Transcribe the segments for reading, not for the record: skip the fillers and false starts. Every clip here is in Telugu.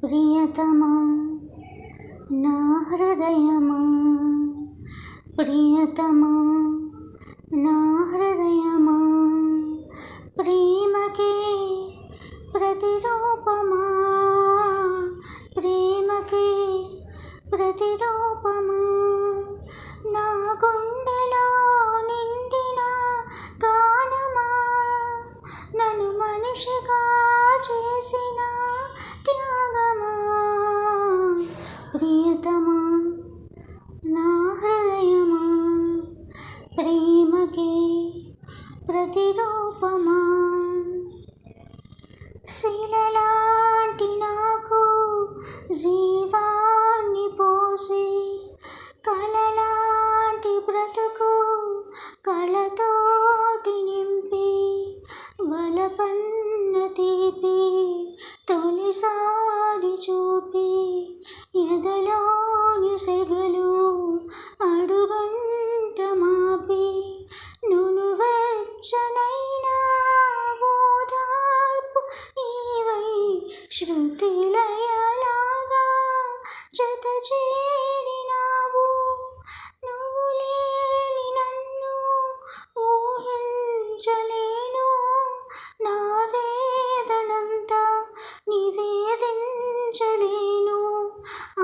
ప్రియతమా నా హృదయమా, ప్రియతమా నా హృదయమా, ప్రేమకే ప్రతిరూపమా, ప్రేమకే ప్రతిరూపమా, నా గుండెలో నిండిన గానమా, నన్ను మనిషిగా చేసిన త్యాగమా, ప్రియతమా నా హృదయమా, ప్రేమకే ప్రతిరూపమా. శిలలాంటి నాకు జీవాన్ని పోసి, కలలాంటి బ్రతుకు కళతోటి నింపి, వలపన్న తీపి తొలిసారి చూపి, ఎదలోని సెగలు అడుగంట మాపి, నునువెచ్చనైనా ఓదార్పు నీవై, శృతిలయలాగా జత చేరినావు. నువ్వు లేని నన్ను ఊహించలేను, నా వేదనంతా నివేదించలేను.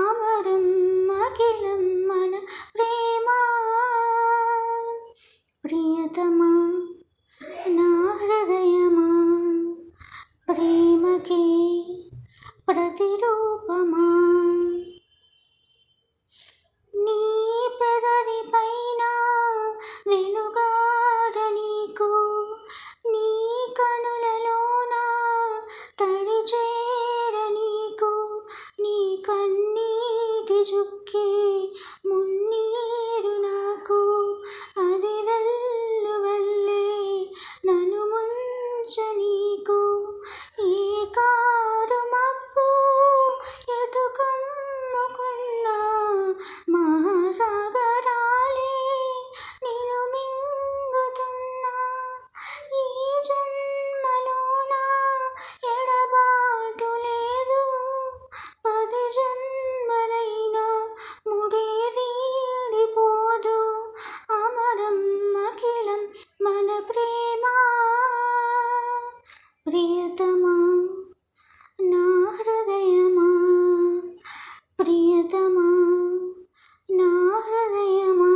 అమరం అఖిలం మన ప్రేమ, ప్రియతమా నా హృదయమా, ప్రేమకే ప్రతిరూపమా. నీ పెదవి పైన వెలుగాడ నీకు, నీ కనులలోన తడి చేర నీకు, నీ కన్నీటి చుక్కే మున్నీరు నాకు, అది వెల్లువల్లే నన్ను ముంచ నీకు. ఏ కారు మబ్బు ఎటు కమ్ముకున్నా, మహాసాగరాలే నిన్ను మింగుతున్నా. ఈ జన్మలోన ఎడబాటు లేదు, 10 జన్మలైనా ముడి వీడిపోదు. అమరం అఖిలం మన ప్రేమ, ప్రియతమా నా హృదయమా, ప్రియతమా నా హృదయమా,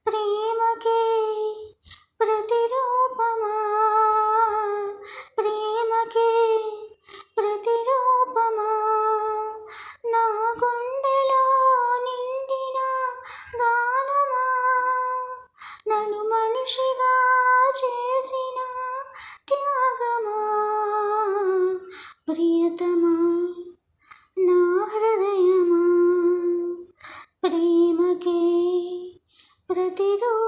ప్రేమకే ప్రతిరూపమా, ప్రేమకే ప్రతిరూపమా, నా గుండెలో నిండిన గానమా, నన్ను మనిషిగా చేసిన త్యాగమా, ప్రియతమా నా హృదయమా, ప్రేమకే ప్రతిరూపమా.